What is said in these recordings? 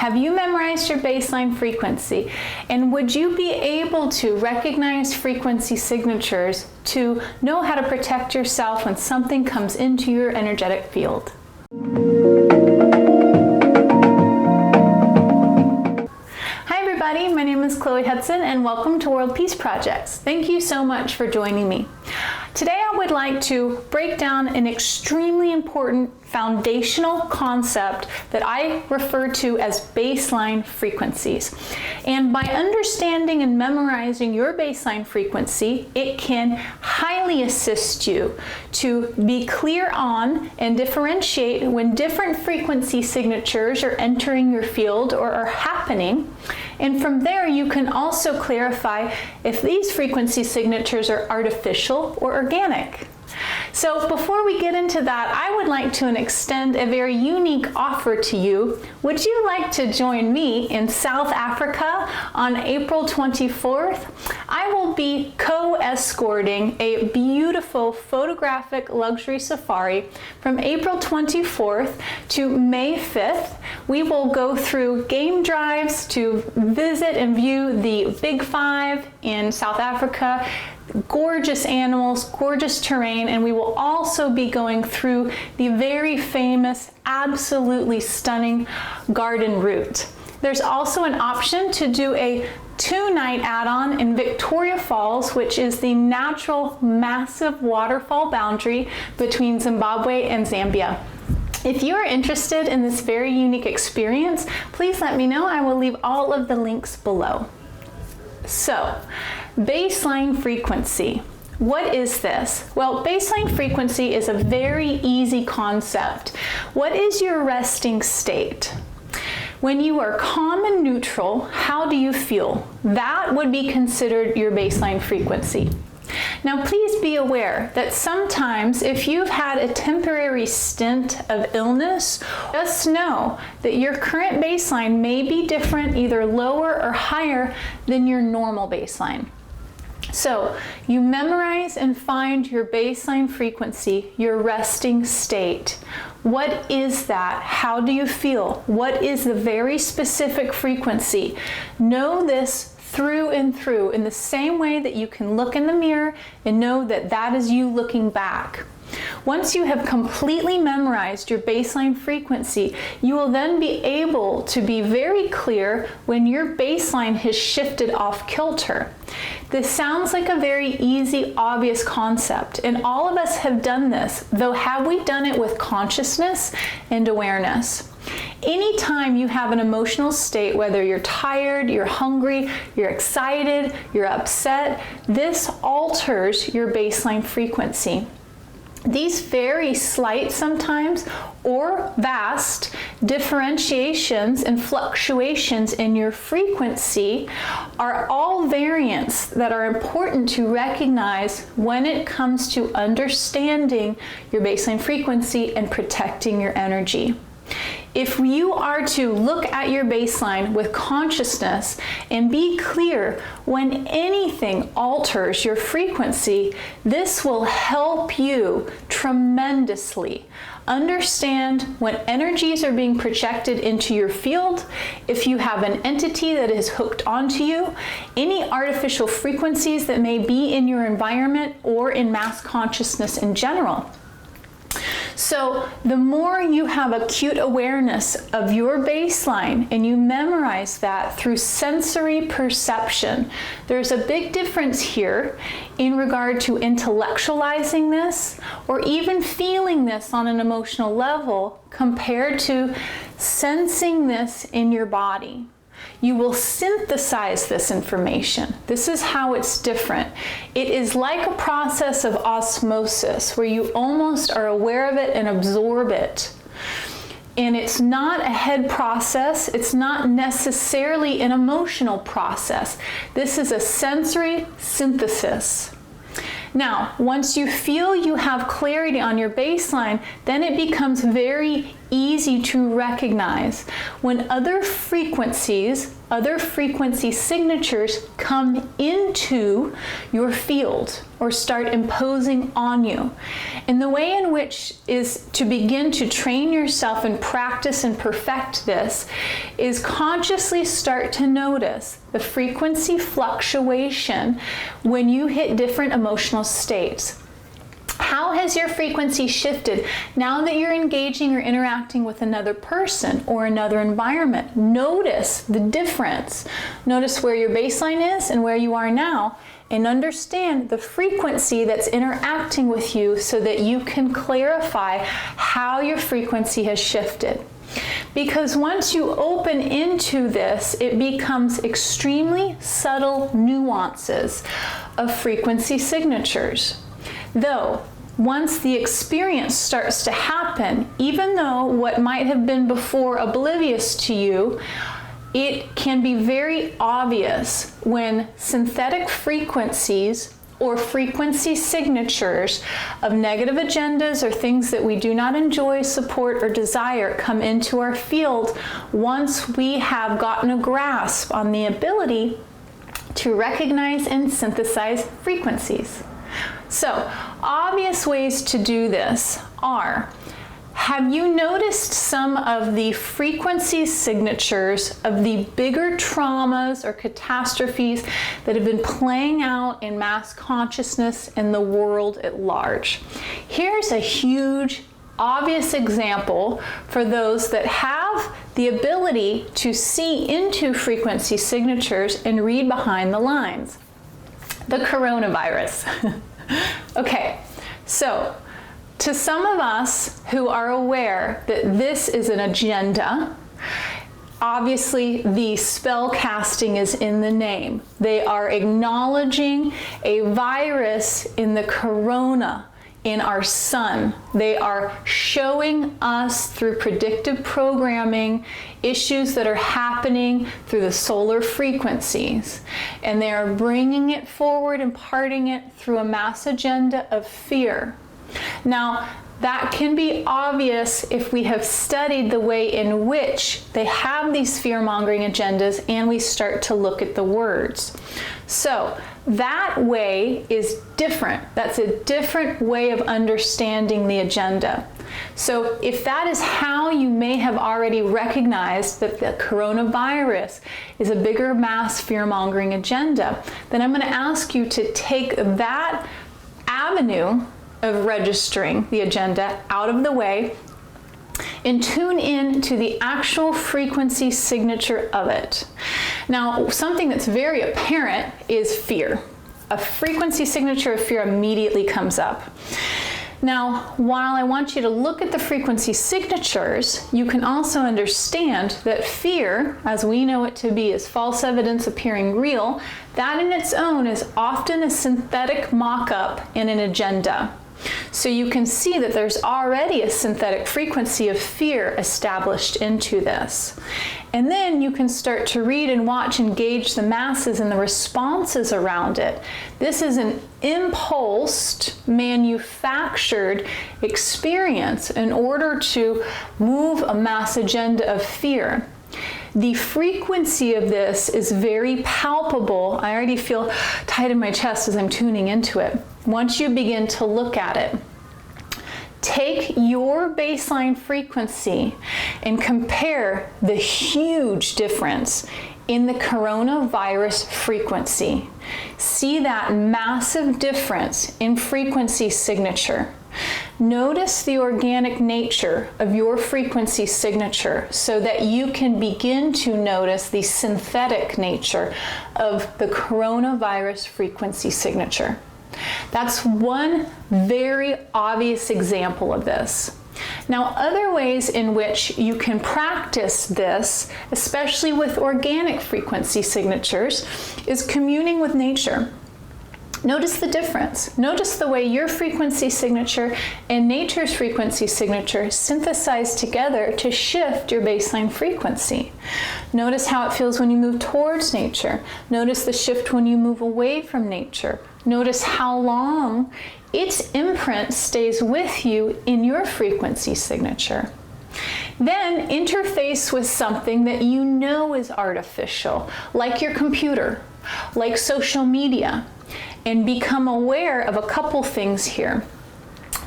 have you memorized your baseline frequency? And would you be able to recognize frequency signatures to know how to protect yourself when something comes into your energetic field? Hi everybody, my name is Chloe Hudson and welcome to World Peace Projects. Thank you so much for joining me. Today I would like to break down an extremely important foundational concept that I refer to as baseline frequencies. And by understanding and memorizing your baseline frequency, it can highly assist you to be clear on and differentiate when different frequency signatures are entering your field or are happening. And from there, you can also clarify if these frequency signatures are artificial or organic. So before we get into that, I would like to extend a very unique offer to you. Would you like to join me in South Africa on April 24th? I will be co-escorting a beautiful photographic luxury safari from April 24th to May 5th. We will go through game drives to visit and view the Big Five in South Africa, gorgeous animals, gorgeous terrain, and we will also be going through the very famous, absolutely stunning garden route. There's also an option to do a 2-night add-on in Victoria Falls, which is the natural massive waterfall boundary between Zimbabwe and Zambia. If you are interested in this very unique experience, please let me know. I will leave all of the links below. So, baseline frequency. What is this? Well, baseline frequency is a very easy concept. What is your resting state? When you are calm and neutral, how do you feel? That would be considered your baseline frequency. Now, please be aware that sometimes if you've had a temporary stint of illness, just know that your current baseline may be different, either lower or higher than your normal baseline. So you memorize and find your baseline frequency, your resting state. What is that? How do you feel? What is the very specific frequency? Know this through and through in the same way that you can look in the mirror and know that that is you looking back. Once you have completely memorized your baseline frequency, you will then be able to be very clear when your baseline has shifted off kilter. This sounds like a very easy, obvious concept, and all of us have done this, though have we done it with consciousness and awareness? Anytime you have an emotional state, whether you're tired, you're hungry, you're excited, you're upset, this alters your baseline frequency. These very slight sometimes or vast differentiations and fluctuations in your frequency are all variants that are important to recognize when it comes to understanding your baseline frequency and protecting your energy. If you are to look at your baseline with consciousness and be clear when anything alters your frequency, this will help you tremendously understand when energies are being projected into your field, if you have an entity that is hooked onto you, any artificial frequencies that may be in your environment or in mass consciousness in general. So the more you have acute awareness of your baseline and you memorize that through sensory perception, there's a big difference here in regard to intellectualizing this or even feeling this on an emotional level compared to sensing this in your body. You will synthesize this information. This is how it's different. It is like a process of osmosis where you almost are aware of it and absorb it. And it's not a head process. It's not necessarily an emotional process. This is a sensory synthesis. Now, once you feel you have clarity on your baseline, then it becomes very easy to recognize when other frequency signatures come into your field or start imposing on you. And the way in which is to begin to train yourself and practice and perfect this is consciously start to notice the frequency fluctuation when you hit different emotional states. How has your frequency shifted now that you're engaging or interacting with another person or another environment? Notice the difference. Notice where your baseline is and where you are now, and understand the frequency that's interacting with you so that you can clarify how your frequency has shifted. Because once you open into this, it becomes extremely subtle nuances of frequency signatures. Though, once the experience starts to happen, even though what might have been before oblivious to you, it can be very obvious when synthetic frequencies or frequency signatures of negative agendas or things that we do not enjoy, support, or desire come into our field once we have gotten a grasp on the ability to recognize and synthesize frequencies. So, obvious ways to do this are, have you noticed some of the frequency signatures of the bigger traumas or catastrophes that have been playing out in mass consciousness and the world at large? Here's a huge, obvious example for those that have the ability to see into frequency signatures and read behind the lines. The coronavirus. Okay, so to some of us who are aware that this is an agenda, obviously the spell casting is in the name. They are acknowledging a virus in the corona, in our sun. They are showing us through predictive programming issues that are happening through the solar frequencies. And they are bringing it forward, imparting it through a mass agenda of fear. Now, that can be obvious if we have studied the way in which they have these fear-mongering agendas and we start to look at the words. So that way is different. That's a different way of understanding the agenda. So if that is how you may have already recognized that the coronavirus is a bigger mass fear-mongering agenda, then I'm going to ask you to take that avenue of registering the agenda out of the way and tune in to the actual frequency signature of it. Now, something that's very apparent is fear. A frequency signature of fear immediately comes up. Now, while I want you to look at the frequency signatures, you can also understand that fear, as we know it to be, is false evidence appearing real. That in its own is often a synthetic mock-up in an agenda. So you can see that there's already a synthetic frequency of fear established into this. And then you can start to read and watch and gauge the masses and the responses around it. This is an impulsed, manufactured experience in order to move a mass agenda of fear. The frequency of this is very palpable. I already feel tight in my chest as I'm tuning into it. Once you begin to look at it, take your baseline frequency and compare the huge difference in the coronavirus frequency. See that massive difference in frequency signature. Notice the organic nature of your frequency signature so that you can begin to notice the synthetic nature of the coronavirus frequency signature. That's one very obvious example of this. Now, other ways in which you can practice this, especially with organic frequency signatures, is communing with nature. Notice the difference. Notice the way your frequency signature and nature's frequency signature synthesize together to shift your baseline frequency. Notice how it feels when you move towards nature. Notice the shift when you move away from nature. Notice how long its imprint stays with you in your frequency signature. Then interface with something that you know is artificial, like your computer, like social media, and become aware of a couple things here.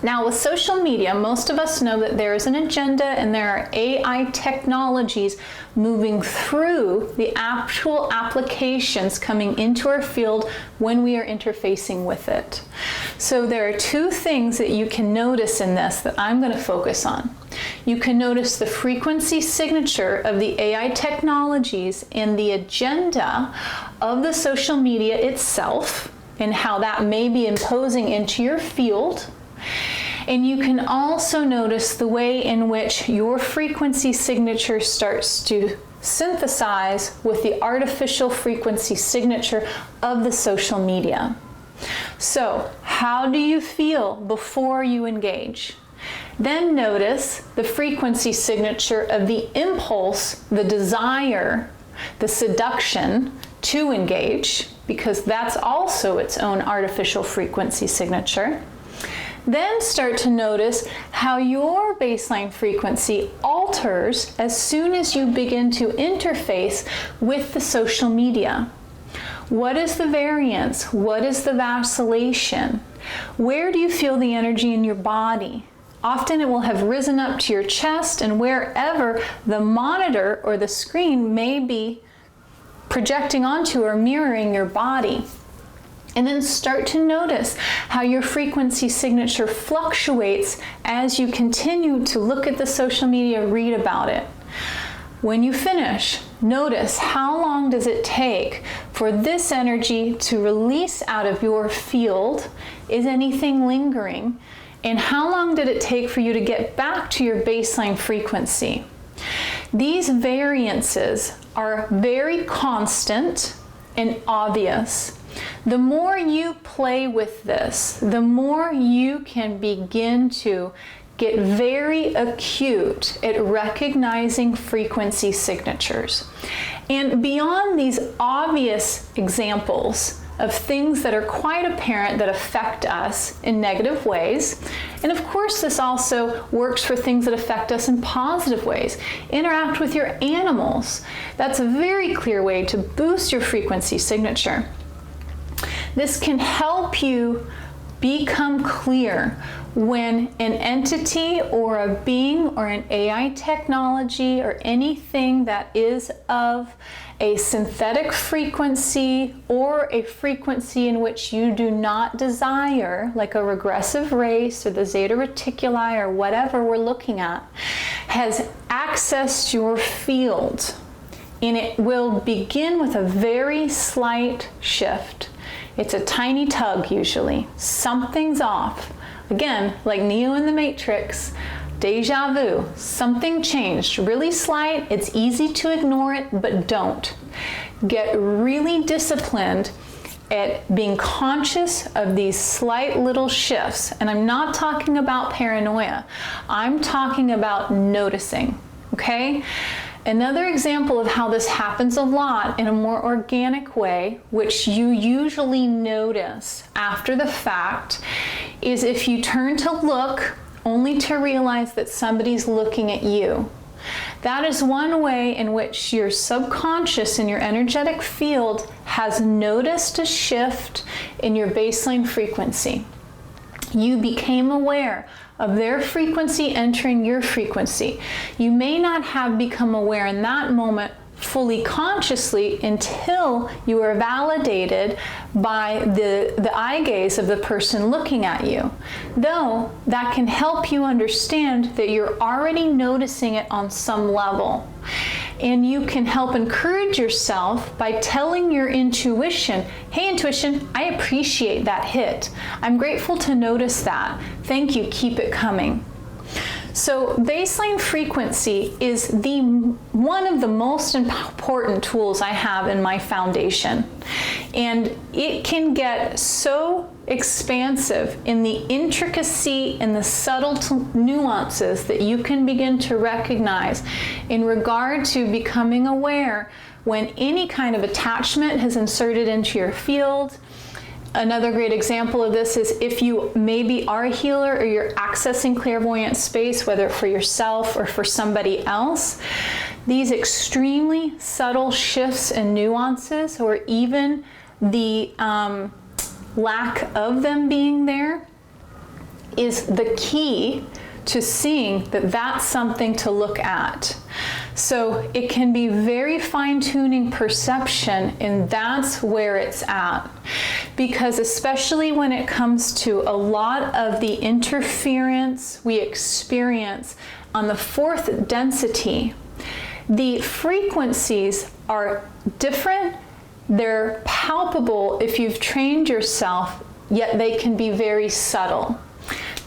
Now, with social media, most of us know that there is an agenda and there are AI technologies moving through the actual applications coming into our field when we are interfacing with it. So there are two things that you can notice in this that I'm going to focus on. You can notice the frequency signature of the AI technologies and the agenda of the social media itself and how that may be imposing into your field. And you can also notice the way in which your frequency signature starts to synthesize with the artificial frequency signature of the social media. So, how do you feel before you engage? Then notice the frequency signature of the impulse, the desire, the seduction to engage, because that's also its own artificial frequency signature. Then start to notice how your baseline frequency alters as soon as you begin to interface with the social media. What is the variance? What is the vacillation? Where do you feel the energy in your body? Often it will have risen up to your chest and wherever the monitor or the screen may be projecting onto or mirroring your body. And then start to notice how your frequency signature fluctuates as you continue to look at the social media, read about it. When you finish, notice how long does it take for this energy to release out of your field? Is anything lingering? And how long did it take for you to get back to your baseline frequency? These variances are very constant and obvious. The more you play with this, the more you can begin to get very acute at recognizing frequency signatures. And beyond these obvious examples of things that are quite apparent that affect us in negative ways, and of course this also works for things that affect us in positive ways. Interact with your animals. That's a very clear way to boost your frequency signature. This can help you become clear when an entity or a being or an AI technology or anything that is of a synthetic frequency or a frequency in which you do not desire, like a regressive race or the zeta reticuli or whatever we're looking at, has accessed your field. And it will begin with a very slight shift. It's a tiny tug usually. Something's off. Again, like Neo in the Matrix, deja vu. Something changed. Really slight. It's easy to ignore it, but don't. Get really disciplined at being conscious of these slight little shifts. And I'm not talking about paranoia. I'm talking about noticing, okay? Another example of how this happens a lot in a more organic way, which you usually notice after the fact, is if you turn to look only to realize that somebody's looking at you. That is one way in which your subconscious and your energetic field has noticed a shift in your baseline frequency. You became aware of their frequency entering your frequency. You may not have become aware in that moment fully consciously until you are validated by the eye gaze of the person looking at you. Though that can help you understand that you're already noticing it on some level. And you can help encourage yourself by telling your intuition, hey intuition, I appreciate that hit. I'm grateful to notice that. Thank you, keep it coming. So baseline frequency is one of the most important tools I have in my foundation. And it can get so expansive in the intricacy and the subtle nuances that you can begin to recognize in regard to becoming aware when any kind of attachment has inserted into your field, Another great example of this is if you maybe are a healer or you're accessing clairvoyant space, whether for yourself or for somebody else, these extremely subtle shifts and nuances, or even the lack of them being there, is the key to seeing that that's something to look at. So it can be very fine-tuning perception, and that's where it's at. Because especially when it comes to a lot of the interference we experience on the fourth density, the frequencies are different, they're palpable if you've trained yourself, yet they can be very subtle.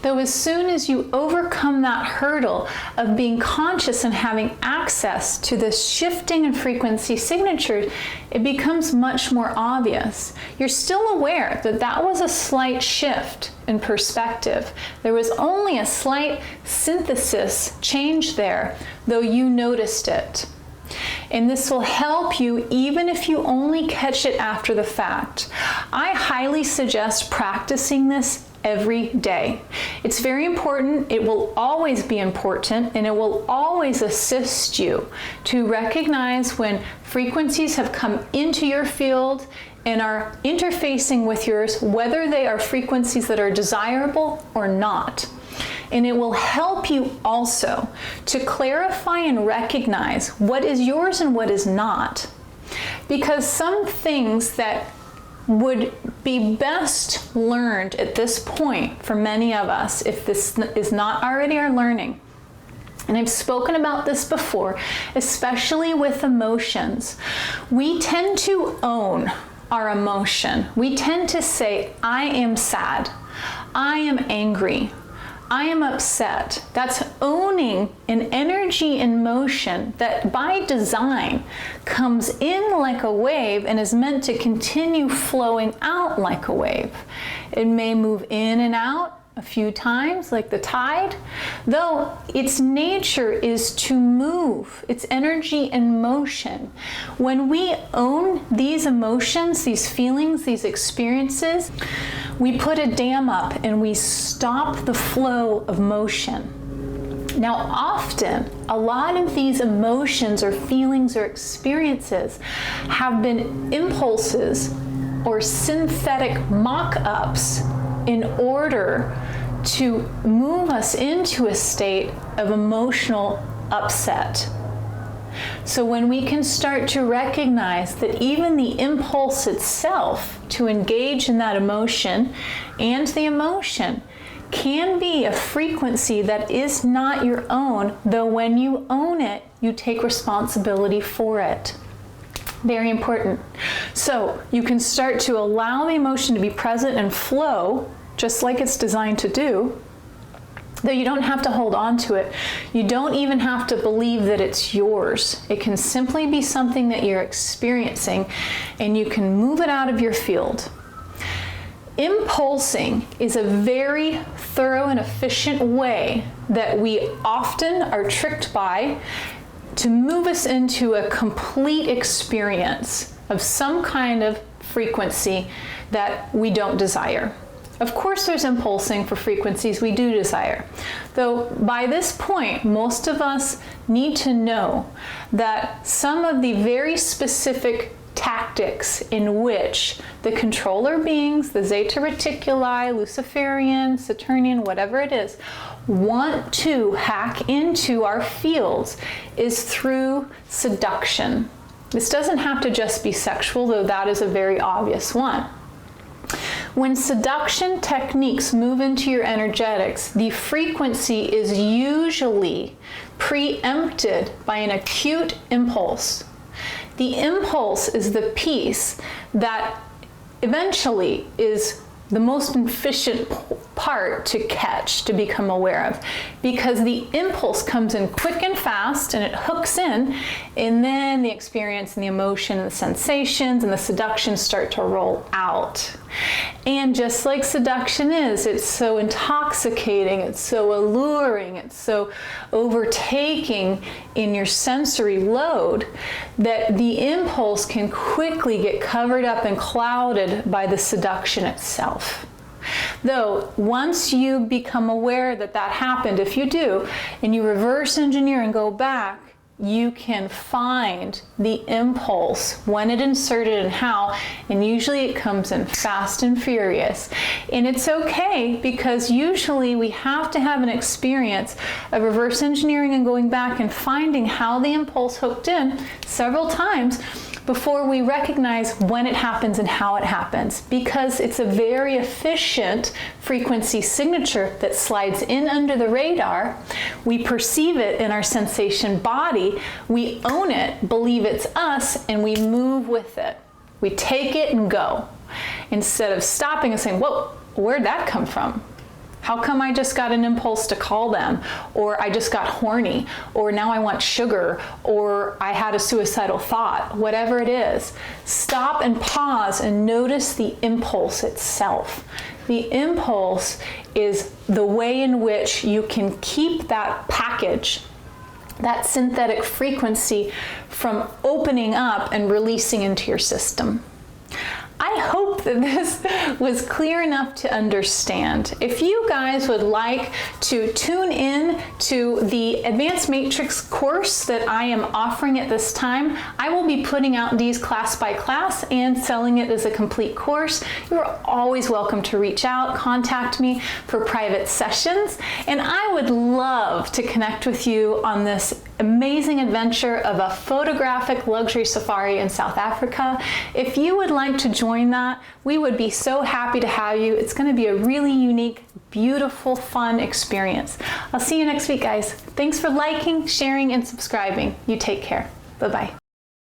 Though as soon as you overcome that hurdle of being conscious and having access to the shifting and frequency signatures, it becomes much more obvious. You're still aware that that was a slight shift in perspective. There was only a slight synthesis change there, though you noticed it. And this will help you even if you only catch it after the fact. I highly suggest practicing this every day. It's very important. It will always be important, and it will always assist you to recognize when frequencies have come into your field and are interfacing with yours, whether they are frequencies that are desirable or not. And it will help you also to clarify and recognize what is yours and what is not. Because some things that would be best learned at this point for many of us, if this is not already our learning, and I've spoken about this before, especially with emotions, we tend to own our emotion. We tend to say, I am sad, I am angry, I am upset. That's owning an energy in motion that by design comes in like a wave and is meant to continue flowing out like a wave. It may move in and out a few times like the tide, though its nature is to move. It's energy in motion. When we own these emotions, these feelings, these experiences, we put a dam up and we stop the flow of motion. Now, often, a lot of these emotions or feelings or experiences have been impulses or synthetic mock-ups in order to move us into a state of emotional upset. So when we can start to recognize that even the impulse itself to engage in that emotion and the emotion can be a frequency that is not your own, though when you own it, you take responsibility for it. Very important. So you can start to allow the emotion to be present and flow just like it's designed to do, though you don't have to hold on to it. You don't even have to believe that it's yours. It can simply be something that you're experiencing, and you can move it out of your field. Impulsing is a very thorough and efficient way that we often are tricked by to move us into a complete experience of some kind of frequency that we don't desire. Of course, there's impulsing for frequencies we do desire. Though by this point, most of us need to know that some of the very specific tactics in which the controller beings, the Zeta Reticuli, Luciferian, Saturnian, whatever it is, want to hack into our fields is through seduction. This doesn't have to just be sexual, though that is a very obvious one. When seduction techniques move into your energetics, the frequency is usually preempted by an acute impulse. The impulse is the piece that eventually is the most efficient part to catch, to become aware of, because the impulse comes in quick and fast and it hooks in, and then the experience and the emotion and the sensations and the seduction start to roll out. And just like seduction is, it's so intoxicating, it's so alluring, it's so overtaking in your sensory load that the impulse can quickly get covered up and clouded by the seduction itself. Though, once you become aware that that happened, if you do, and you reverse engineer and go back, you can find the impulse, when it inserted and how, and usually it comes in fast and furious. And it's okay, because usually we have to have an experience of reverse engineering and going back and finding how the impulse hooked in several times before we recognize when it happens and how it happens, because it's a very efficient frequency signature that slides in under the radar. We perceive it in our sensation body, we own it, believe it's us, and we move with it. We take it and go, instead of stopping and saying, whoa, where'd that come from? How come I just got an impulse to call them? Or I just got horny? Or now I want sugar? Or I had a suicidal thought? Whatever it is, stop and pause and notice the impulse itself. The impulse is the way in which you can keep that package, that synthetic frequency, from opening up and releasing into your system. I hope that this was clear enough to understand. If you guys would like to tune in to the Advanced Matrix course that I am offering at this time, I will be putting out these class by class and selling it as a complete course. You're always welcome to reach out, contact me for private sessions, and I would love to connect with you on this amazing adventure of a photographic luxury safari in South Africa. If you would like to join that, we would be so happy to have you. It's going to be a really unique, beautiful, fun experience. I'll see you next week, guys. Thanks for liking, sharing, and subscribing. You take care. Bye-bye.